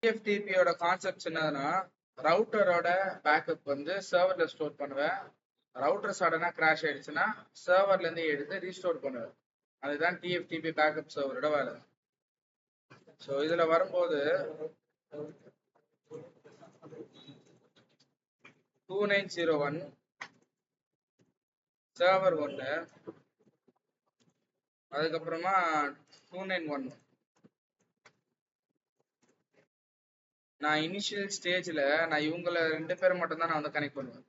டிஎஃப்டிபியோட concept என்னதுன்னா ரவுட்டரோட backup வந்து சர்வர்ல store பண்ணுவேன். ரவுட்டர் சடனா கிராஷ் ஆயிடுச்சுன்னா சர்வர்ல இருந்து எடுத்து ரீஸ்டோர் பண்ணுவேன். அதுதான் டிஎஃப்டிபி பேக்கப் சர்வரோட வேலை. ஸோ இதுல வரும்போது 2901 சர்வர் 1, அதுக்கப்புறமா 291. நான் இனிஷியல் ஸ்டேஜ்ல நான் இவங்கள 2 பேரை மட்டும் தான் நான் வந்து கனெக்ட் பண்ணுவேன்.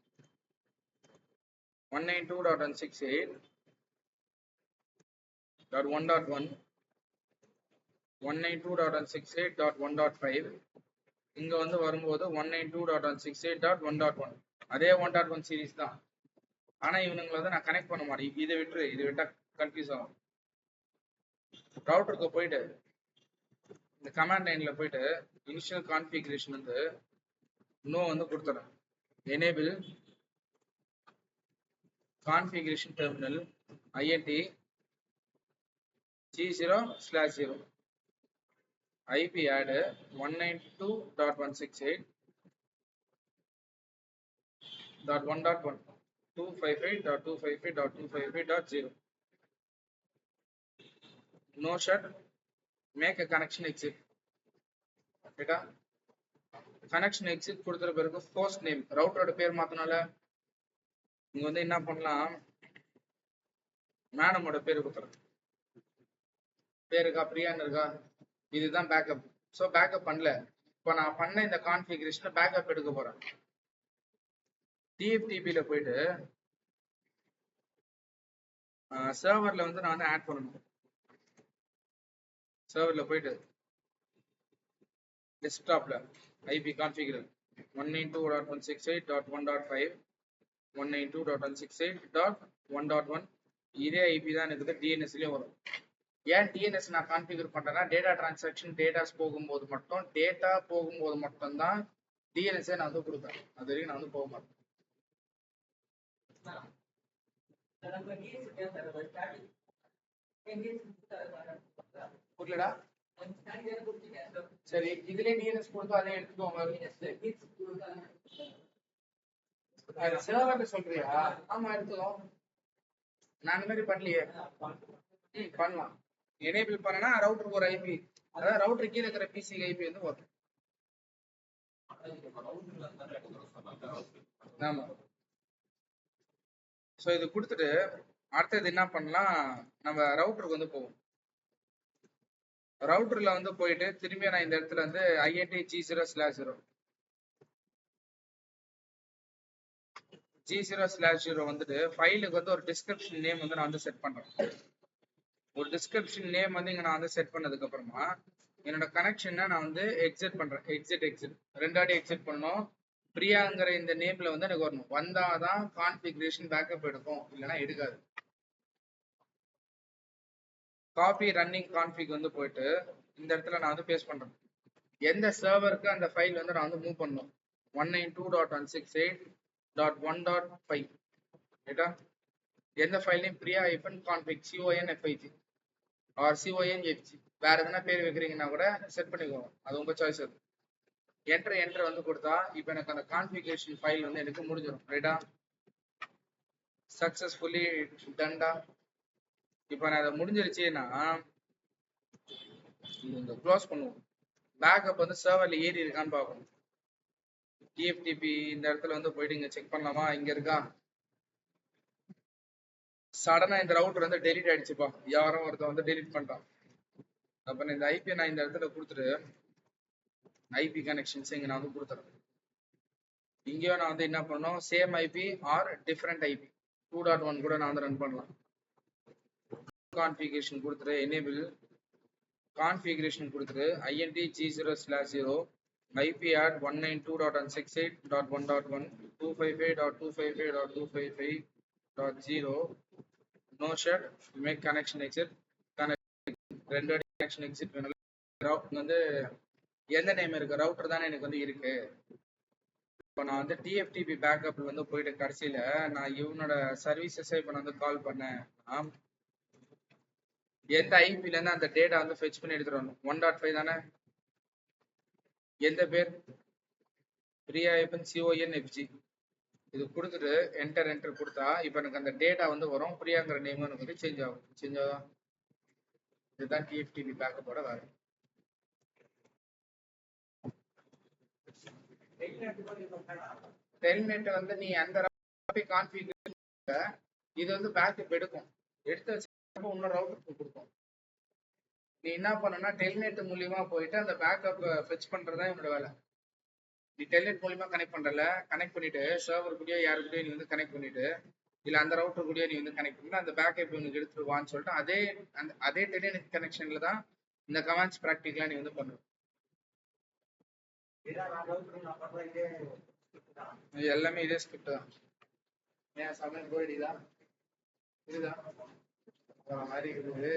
192.168.1.1, 192.168.1.5. இங்க வந்து வரும்போது 192.168.1.1. அதே 1.1 சீரிஸ் தான். ஆனா இவனுங்களை வந்து நான் கனெக்ட் பண்ண மாட்டேன். இதை விட்டு இது விட்டா கன்ஃபியூஸ் ஆகும். ரவுட்டருக்கு போயிட்டு இந்த கமாண்ட் லைன்ல போயிட்டு இனிஷியல் கான்ஃபிகரேஷன் வந்து நோ வந்து கொடுத்துறேன். Enable configuration terminal INT G0/0 IP add 192.168.1.1 255.255.255.0. no shut, make a connection exit. ரைட்டா? கனெக்ஷன் எக்ஸிட் கொடுத்துற பிறகு போஸ்ட் நேம் ரவுட்டரோட பேர் மாத்தினால இங்க வந்து என்ன பண்ணலாம், மேடமோட பேர் கொடுத்துறேன். பேருக்கா பிரியான்னு இருக்கா, இதுதான் பேக்கப். ஸோ பேக்கப் பண்ணல. இப்போ நான் பண்ண இந்த கான்ஃபிகரேஷனை பேக்கப் எடுக்க போறேன். டிஎஃப்டிபியில போயிட்டு சர்வர்ல வந்து நான் வந்து ஆட் பண்ணணும். சர்வர்ல போயிட்டு டெஸ்க்டாப்ல ஐபி கான்ஃபிகர் 192.168.1.5 192.168.1.1 இதே ஐபி தான் இருக்குது. டிஎன்எஸ்லயும் வரும். ஏன் டிஎன்எஸ் நான் கான்ஃபிகர் பண்றேன்னா டேட்டா டிரான்சாக்ஷன் டேட்டாஸ் போகும்போது மட்டும்தான் டிஎன்எஸ்ஸே நான் வந்து கொடுப்பேன். அது வரைக்கும் நான் வந்து போக மாட்டேன். புரியலடா? சரி, இதுலயே டிஎன்எஸ் கொடுத்தா அதே எடுத்துக்கோங்க. சர்வர்ல சொல்றியா? ஆமா எடுத்துக்கோ. நான் இந்த மாதிரி பண்ணலையே. பண்ணலாம். எனேபிள் பண்ணனா ரவுட்டருக்கு ஒரு ஐபி, அதாவது ரவுட்டர் கீழே இருக்கிற பிசி ஐபி வந்து வரும். ஆமா. ஸோ இது கொடுத்துட்டு அடுத்தது என்ன பண்ணலாம், நம்ம ரவுட்டருக்கு வந்து போவோம். ரவுட்டர்ல வந்து போயிட்டு திரும்பி நான் இந்த இடத்துல வந்து INT G0/0 G0/0 வந்துட்டு ஃபைலுக்கு வந்து ஒரு டிஸ்கிரிப்ஷன் நேம் வந்து நான் வந்து செட் பண்றேன். ஒரு டிஸ்கிரிப்ஷன் நேம் வந்து இங்க நான் வந்து செட் பண்ணதுக்கு அப்புறமா என்னோட கனெக்ஷனை நான் வந்து எக்ஸிட் பண்றேன். எக்ஸிட் 2 வாட்டி எக்ஸிட் பண்ணணும். பிரியாங்கிற இந்த நேம்ல வந்து எனக்கு வரணும். வந்தாதான் கான்ஃபிகரேஷன் பேக்கப் எடுக்கும், இல்லைன்னா எடுக்காது. காப்பி ரன்னிங் கான்ஃபிக் வந்து போயிட்டு இந்த இடத்துல நான் வந்து பேஸ்ட் பண்றேன். எந்த சர்வருக்கு அந்த ஃபைல் வந்து நான் வந்து மூவ் பண்ணணும். 192.168.1.5 ரைட்டா? எந்த ஃபைலையும் பிரியா -config CONFIG ஆர் CONFG வேற எதனா பேர் வைக்கிறீங்கன்னா கூட செட் பண்ணிக்கோங்க. அது உங்க சாய்ஸ். அது என்டர் வந்து கொடுத்தா இப்போ எனக்கு அந்த கான்ஃபிகரேஷன் ஃபைல் வந்து எனக்கு முடிஞ்சிடும். ரைட்டா? சக்சஸ்ஃபுல்லி டன்டா. இப்போ நான் அதை முடிஞ்சிருச்சுன்னா இங்க க்ளோஸ் பண்ணுவோம். பேக்கப் வந்து சர்வர்ல ஏறி இருக்கான்னு பார்க்கணும். டிஎஃப்டிபி இந்த இடத்துல வந்து போயிட்டு இங்க செக் பண்ணலாமா, இங்க இருக்கா? சடனா இந்த ரவுட்டர் வந்து டெலிட் ஆயிடுச்சுப்பா, யாரும் ஒருத்தர் வந்து டெலிட் பண்ணிட்டான். அப்ப இந்த ஐபி நான் இந்த இடத்துல கொடுத்துட்டு ஐபி கனெக்ஷன்ஸ் இங்க நான் வந்து கொடுத்துறேன். இங்கேயும் நான் வந்து என்ன பண்ணணும், same IP are different IP 2.1 கூட நான் வந்து ரன் பண்ணலாம். கான்ஃபிகரேஷன் கொடுத்துட்டு எனேபிள் கான்ஃபிகரேஷன் கொடுத்துட்டு INT G0/0 IP add 192.168.1.1 255.255.255.0 no shut, make connection exit. ரெண்டு கனெக்ஷன் எக்ஸிட் வேணும். வந்து எந்த நேம் இருக்கு, ரவுட்டர் தானே எனக்கு வந்து இருக்கு. இப்போ நான் வந்து டிஎஃப்டிபி பேக்கப்ல வந்து போயிட்டு கடைசியில நான் இவனோட சர்வீசஸை இப்போ நான் வந்து கால் பண்ணேன். எந்த ஐபில இருந்து அந்த டேட்டா வந்து ஃபெச் பண்ணி எடுத்துட்டு வரணும். 1.5 தானே? எந்த பேர் பிரியா ஐபன் CONFG. இது கொடுத்துட்டு என்டர் கொடுத்தா இப்போ எனக்கு அந்த டேட்டா வந்து வரும். பிரியாங்கிற நேம் எனக்கு வந்து சேஞ்ச் ஆகும். இதுதான் TFTP பேக்கப்போட வேலை. டெல்நெட் வந்து நீ அந்த கான்ஃபிகர் இது வந்து பேக்கப் எடுக்கும். எடுத்து வச்சு இன்னொரு ரவுட்டருக்கு கொடுக்கும். நீ என்ன பண்ணனா டெல்நெட் மூலியமா போயிட்டு அந்த பேக்கப் ஃபெச் பண்றதா என்னோட வேலை. நீ டெல்நெட் மூலியமா கனெக்ட் பண்றல, கனெக்ட் பண்ணிட்டு சர்வர் கூடயோ யாரு கூடயோ நீ வந்து கனெக்ட் பண்ணிட்டு இல்ல அந்த ரவுட்டர் கூடயோ நீ வந்து கனெக்ட் பண்ணி அந்த பேக்கப் உனக்கு எடுத்துருவான்னு சொல்லிட்டு அதே டெல்நெட் கனெக்ஷன்ல தான் இந்த கமாண்ட்ஸ் ப்ராக்டிகலா நீ வந்து பண்ணுவ. எல்லாமே இதே ஸ்கிரிப்ட் தான். ஏன் சமையல் போயிடுதா இதுதான் மாதிரி இருக்குது.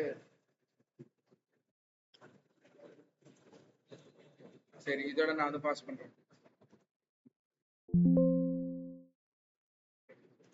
சரி, இதோட நான் வந்து பாஸ் பண்றேன்.